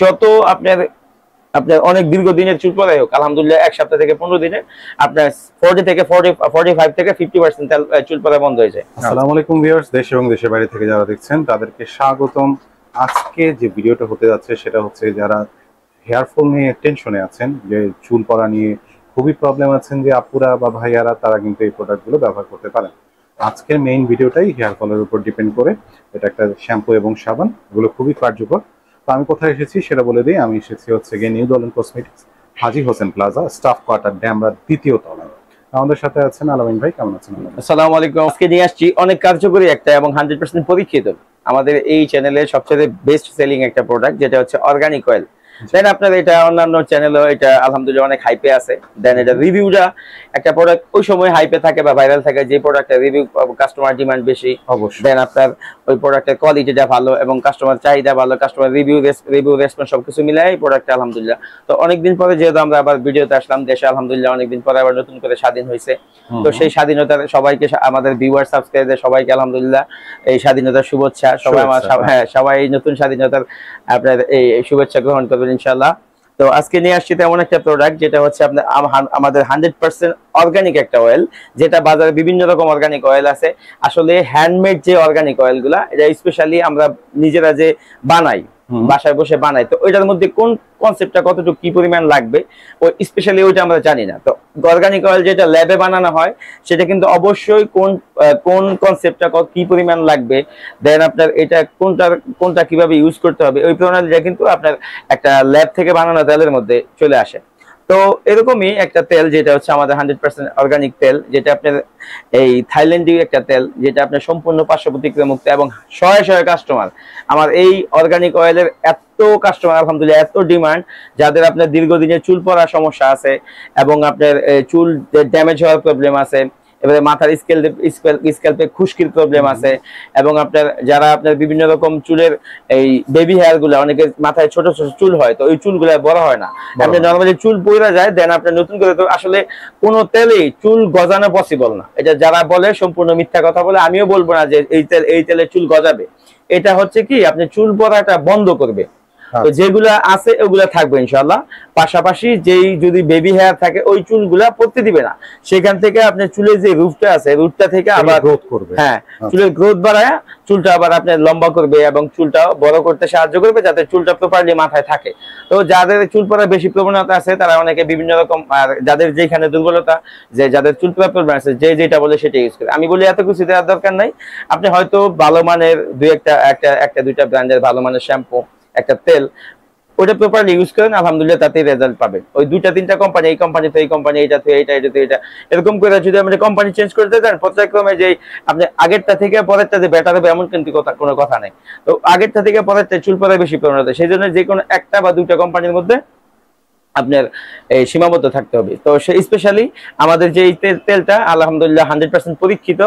যত আপনার আপনার অনেক দীর্ঘদিনের চুল পড়া হোক, আলহামদুলিল্লাহ 1 সপ্তাহ থেকে 15 দিনে আপনার 40 থেকে 45 থেকে 50% চুল পড়া বন্ধ হয়ে যায়। আসসালামু আলাইকুম ভিউয়ার্স, দেশ এবং দেশের বাইরে থেকে যারা দেখছেন তাদেরকে স্বাগতম। আজকে যে ভিডিওটা হতে যাচ্ছে সেটা হচ্ছে যারা হেয়ার ফল নিয়ে টেনশনে আছেন, যে চুল পড়া নিয়ে খুবই প্রবলেম আছেন, যে আপুরা বা ভাইয়ারা তারা কিন্তু এই প্রোডাক্টগুলো ব্যবহার করতে পারেন। আজকের মেইন ভিডিওটাই হেয়ার ফলের উপর ডিপেন্ড করে। এটা একটা শ্যাম্পু এবং সাবান, এগুলো খুবই কার্যকর। তো আমি কোথায় এসেছি সেটা বলে দিই। আমি এসেছি হচ্ছে গিয়ে নিউ দলন কসমেটিক্স, হাজী Hossain plaza, staff quarter, Demra, 2য় তলায়। আমাদের সাথে আছেন আলামিন ভাই। কেমন আছেন? আসসালামু আলাইকুম। আজকে নিয়ে আসছি অনেক কার্যকরী একটা এবং 100% পরীক্ষিত আমাদের এই চ্যানেলের সবচেয়ে বেস্ট সেলিং একটা প্রোডাক্ট, যেটা হচ্ছে অর্গানিক অয়েল। দেন আপনার এটা অন্যান্য চ্যানেলও এটা আলহামদুলিল্লাহ অনেক হাইপে আছে। দেন এটা রিভিউটা একটা প্রোডাক্ট ওই সময় হাইপে থাকে বা ভাইরাল থাকে যে প্রোডাক্টের রিভিউ কাস্টমার ডিমান্ড বেশি। অবশ্যই। দেন আপনার ওই প্রোডাক্টের কোয়ালিটিটা ভালো এবং কাস্টমার চাহিদা ভালো, কাস্টমার রিভিউ রেসপন্স সবকিছু মিলাই এই প্রোডাক্টটা আলহামদুলিল্লাহ। তো অনেকদিন পরে যেহেতু আমরা আবার ভিডিওতে আসলাম, দেশে আলহামদুলিল্লাহ অনেকদিন পরে আবার নতুন করে স্বাধীন হয়েছে। তো সেই স্বাধীনতার সবাইকে, আমাদের ভিউয়ার সাবস্ক্রাইবার সবাইকে আলহামদুলিল্লাহ এই স্বাধীনতার শুভেচ্ছা। সবাই আমার সবাই নতুন স্বাধীনতার আপনার এই শুভেচ্ছা গ্রহণ করবেন ইনশাআল্লাহ। তো আজকে নিয়ে আসছি তেমন একটা প্রোডাক্ট যেটা হচ্ছে আপনার আমাদের 100% অর্গানিক একটা অয়েল, যেটা বাজারে বিভিন্ন রকম অর্গানিক অয়েল আছে। আসলে হ্যান্ডমেড যে অর্গানিক অয়েলগুলা, এটা স্পেশালি আমরা নিজেরা যে বানাই, বাসায় বসে বানাই, তো ওইটার মধ্যে কোন কনসেপ্টটা কতটুকু কি পরিমাণ লাগবে ওই স্পেশালি ওইটা আমরা জানি না। তো অর্গানিক অয়েল যেটা ল্যাবে বানানো হয় সেটা কিন্তু অবশ্যই কোন কনসেপ্টটা কি পরিমাণ লাগবে, দেন আপনার এটা কোনটা কিভাবে ইউজ করতে হবে, ওই প্রণালীটা কিন্তু আপনার একটা ল্যাব থেকে বানানো তেলের মধ্যে চলে আসে। তো এরকমই একটা তেল যেটা হচ্ছে আমাদের 100% অর্গানিক তেল, যেটা আপনার এই থাইল্যান্ডি একটা তেল, যেটা আপনার সম্পূর্ণ পার্শ্ব প্রতিক্রিয়া মুক্ত এবং শয়ে কাস্টমার আমার এই অর্গানিক অয়েলের এত কাস্টমার আলহামদুলিল্লাহ, এত ডিমান্ড, যাদের আপনার দীর্ঘদিনের চুল পড়ার সমস্যা আছে এবং আপনার চুল ড্যামেজ হওয়ার প্রবলেম আছে, এবারে মাথার স্ক্যাল্পে খুশকির প্রবলেম আছে, এবং আপনার যারা আপনার বিভিন্ন রকম চুলের এই বেবি হেয়ার গুলা, অনেকের মাথায় ছোট ছোট চুল হয়, তো ওই চুলগুলা বড় হয় না, আপনার নর্মালি চুল পড়ে যায়, দেন আপনার নতুন করে। তো আসলে কোনো তেলেই চুল গজানো পসিবল না। এটা যারা বলে সম্পূর্ণ মিথ্যা কথা বলে। আমিও বলবো না যে এই তেলে চুল গজাবে। এটা হচ্ছে কি আপনি চুল পড়াটা বন্ধ করবে। তো যেগুলা আছে ওগুলা থাকবে ইনশাআল্লাহ। পাশাপাশি যেই যদি বেবি হেয়ার থাকে ওই চুলগুলা পড়তে দিবে না। সেখান থেকে আপনার চুলের যে রুটটা আছে, রুটটা থেকে আবার গ্রোথ করবে। হ্যাঁ, চুলের গ্রোথ বাড়ায় চুলটা আবার আপনার লম্বা করবে এবং চুলটা বড় করতে সাহায্য করবে, যাতে চুলটা প্রপারলি মাথায় থাকে। তো যাদের চুল পড়ার বেশি প্রবণতা আছে তারা অনেকে বিভিন্ন রকম, আর যাদের যেখানে দুর্বলতা, যাদের চুল পড়ার প্রবলেম আছে, যেটা বলে সেটা ইউজ করে। আমি বলি এত কিছু দেওয়ার দরকার নাই। আপনি হয়তো ভালো মানের একটা দুইটা ব্র্যান্ডের ভালো মানের শ্যাম্পু, একটা তেল, ওটা প্রপারলি ইউজ করেন, আলহামদুলিল্লাহ তাতেই রেজাল্ট পাবেন। ওই 2-3টা কোম্পানি, এই কোম্পানি তো এই কোম্পানি, এটা তো এটা এরকম করে যদি আপনি কোম্পানি চেঞ্জ করতে চান, পর্যায়ক্রমে যে আপনি আগেরটা থেকে পরেরটা যে বেটার হবে এমন কিন্তু কোনো কথা নেই। তো আগেরটা থেকে পরেরটা চুল পড়া বেশি প্রবণতা, সেই জন্য যে কোনো একটা বা 2টা কোম্পানির মধ্যে আপনার এই সীমাবদ্ধ থাকতে হবে। তো সেই স্পেশালি আমাদের যে তেলটা আলহামদুলিল্লাহ 100% পরীক্ষিত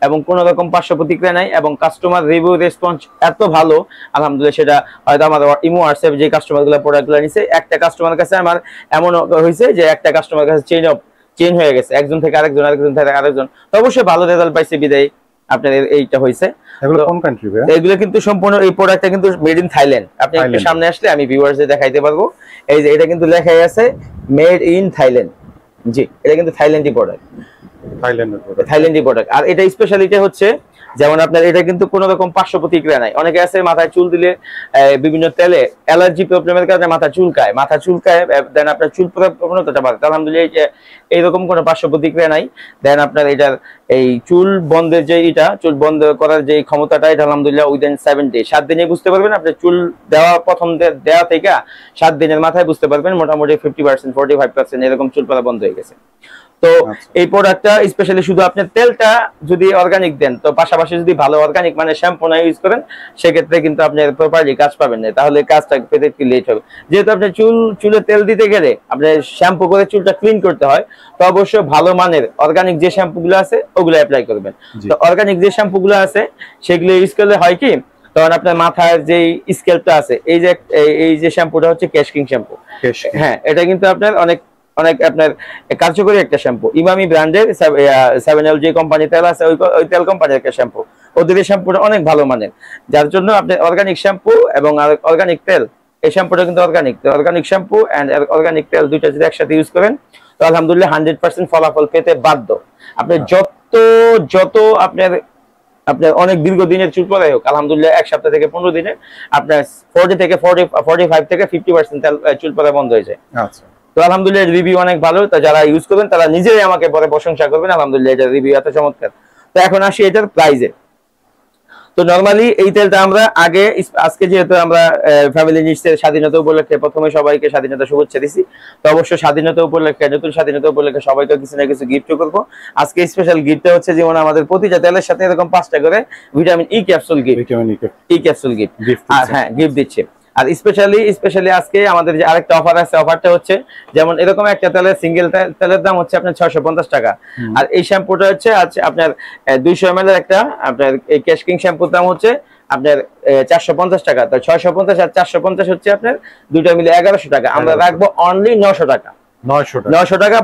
এবং কোনো রকম পার্শ্ব প্রতিক্রিয়া নাই, এবং কাস্টমার রিভিউ রেসপন্স এত ভালো আলহামদুলিল্লাহ। সেটা হয়তো আমাদের ইমো হোয়াটসঅ্যাপ যে কাস্টমারগুলো প্রোডাক্টগুলো নিছে, একটা কাস্টমার কাছে আমার এমন হয়েছে যে একটা কাস্টমার কাছে চেঞ্জ হয়ে গেছে, একজন থেকে আরেকজন, আরেকজন থেকে আরেকজন। তো অবশ্যই ভালো রেজাল্ট পাইছে বিদায় আপনার এইটা হয়েছে। এগুলো কোন কান্ট্রি? এগুলো কিন্তু সম্পূর্ণ এই প্রোডাক্টটা কিন্তু মেড ইন থাইল্যান্ড। আপনি একটু সামনে আসলে আমি ভিউয়ার্সদের দেখাইতে পারবো। এই যে এটা কিন্তু লেখাই আছে মেড ইন থাইল্যান্ড। জি, এটা কিন্তু থাইল্যান্ডি প্রোডাক্ট, থাইল্যান্ডি প্রোডাক্ট। আর এটা স্পেশালিটি হচ্ছে যেমন আপনার এটা কিন্তু কোনো রকম পার্শ্ব প্রতিক্রিয়া নাই। অনেকে আছে মাথায় চুল দিলে বিভিন্ন তেলে অ্যালার্জি প্রবলেমের কারণে মাথা চুলকায়, দেন আপনার চুল প্রবণতাটা বাড়ে। আলহামদুলিল্লাহ এইরকম কোনো পার্শ্ব প্রতিক্রিয়া নাই। দেন আপনার এটার এই চুল বন্ধের যে চুল বন্ধ করার যে ক্ষমতাটা, এটা আলহামদুলিল্লাহ উইদিন 7 ডে, 7 দিনে বুঝতে পারবেন। আপনি চুল দেওয়া প্রথম দেওয়া থেকে 7 দিনের মাথায় বুঝতে পারবেন মোটামুটি 50% 45% এরকম চুল পড়া বন্ধ হয়ে গেছে। তো এই প্রোডাক্টটা স্পেশালি শুধু আপনি তেলটা যদি অর্গানিক দেন, তো পাশাপাশি যদি ভালো অর্গানিক মানে শ্যাম্পু না ইউজ করেন, সেক্ষেত্রে কিন্তু আপনি প্রপারলি কাজ পাবেন না, তাহলে কাজটা পেতে একটু লেট হবে। যেহেতু আপনি চুলে তেল দিতে গেলে আপনি শ্যাম্পু করে চুলটা ক্লিন করতে হয়, তো অবশ্যই ভালো মানের অর্গানিক যে শ্যাম্পুগুলো আছে ওগুলো অ্যাপ্লাই করবেন। তো অর্গানিক যে শ্যাম্পুগুলো আছে সেগুলো ইউজ করলে হয় কি, তখন আপনার মাথার যে স্ক্যাল্পটা আছে, এই যে শ্যাম্পুটা হচ্ছে ক্যাশকিং শ্যাম্পু। হ্যাঁ, এটা কিন্তু আপনার অনেক আপনার কার্যকরী একটা শ্যাম্পু। ইমামি ব্র্যান্ডের 7L যে কোম্পানি তেল আছে, ওই তেল কোম্পানির একটা শ্যাম্পু। ওদের এই শ্যাম্পুটা অনেক ভালো মানের, যার জন্য আপনি অর্গানিক শ্যাম্পু এবং অর্গানিক তেল এই শ্যাম্পুটা কিন্তু অর্গানিক, তো অর্গানিক শ্যাম্পু এন্ড অর্গানিক তেল দুইটা যদি একসাথে ইউজ করেন তো আলহামদুলিল্লাহ 100% ফলাফল পেতে বাধ্য। আপনি যত আপনার অনেক দীর্ঘদিনের চুল পড়াই হোক, আলহামদুলিল্লাহ 1 সপ্তাহ থেকে 15 দিনে আপনার 40 থেকে 45 থেকে 50% চুল পড়া বন্ধ হয়ে যায়। আচ্ছা, তো আলহামদুলিল্লাহ রিভিউ অনেক ভালো, তো যারা ইউজ করবেন তারা নিজেই আমাকে পরে প্রশংসা করবেন আলহামদুলিল্লাহ এটা রিভিউ এত চমৎকার। তো এখন আসি এটার প্রাইসে। তো নরমালি এই তেলটা আমরা আজকে যেহেতু আমরা ফ্যামিলি নিডসের স্বাধীনতা উপলক্ষে প্রথমে সবাইকে স্বাধীনতা শুভেচ্ছা দিছি, তো অবশ্যই স্বাধীনতা উপলক্ষে, নতুন স্বাধীনতা উপলক্ষে সবাইকে কিছু না কিছু গিফট করবো। আজকে স্পেশাল গিফটটা হচ্ছে যেমন আমাদের প্রতিটা তেলের সাথে এরকম 5টা করে ভিটামিন ই ক্যাপসুল গিফট, হ্যাঁ গিফট দিচ্ছে। আর স্পেশালি আজকে আমাদের যে আরেকটা অফার আছে, অফারটা হচ্ছে যেমন এরকম একটা তেলের সিঙ্গেল তেলের দাম হচ্ছে আপনার 650 টাকা, আর এই শ্যাম্পুটা হচ্ছে আপনার 200 ml এর একটা আপনার এই ক্যাশ কিং শ্যাম্পুর দাম হচ্ছে আপনার 450 টাকা। তো 650 আর 450 হচ্ছে আপনার দুইটা মিলে 1100 টাকা। আমরা রাখবো অনলি 900 টাকা। 900 টাকা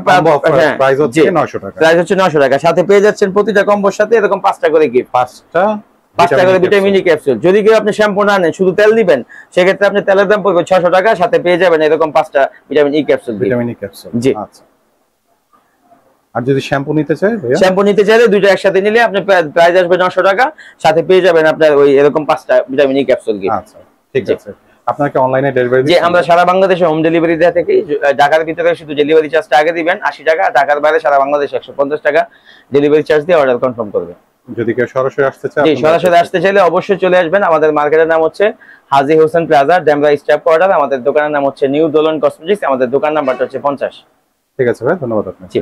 প্রাইস হচ্ছে 900 টাকা, প্রাইস হচ্ছে 900 টাকা। সাথে পেয়ে যাচ্ছেন প্রতিটা কম্বোর সাথে এরকম 5টা করে গিফট, 5টা করে ভিটামিন ই ক্যাপসুল। যদি কেউ আপনি শ্যাম্পু না নেন শুধু তেল দিবেন, সেক্ষেত্রে আপনি তেলের দাম পড়বে 600 টাকা, সাথে পেয়ে যাবেন এরকম 5টা ভিটামিন ই ক্যাপসুল। জি আচ্ছা। আর যদি শ্যাম্পু নিতে চাই ভাইয়া, শ্যাম্পু নিতে চাইলে দুইটা একসাথে নিলে আপনি প্রাইস আসবে 900 টাকা, সাথে পেয়ে যাবেন আপনার ওই এরকম 5টা ভিটামিন ই ক্যাপসুল গিফট। আচ্ছা ঠিক আছে। আপনাকে অনলাইনে ডেলিভারি যে আমরা সারা বাংলাদেশে হোম ডেলিভারি দেয়া থাকি। ঢাকার ভিতরে শুধু ডেলিভারি চার্জটা আগে দিবেন 80 টাকা, ঢাকার বাইরে সারা বাংলাদেশে 150 টাকা ডেলিভারি চার্জ দিয়ে অর্ডার কনফার্ম করবেন। যদি কেউ সরাসরি আসতে চায়, জি সরাসরি আসতে চাইলে অবশ্যই চলে আসবেন। আমাদের মার্কেটের নাম হচ্ছে Haji Hossain plaza, Demra staff quarter. আমাদের দোকানের নাম হচ্ছে নিউ দোলন কসমেটিক্স, আমাদের দোকান নাম্বারটা হচ্ছে 50। ঠিক আছে ভাই, ধন্যবাদ আপনাকে। জি।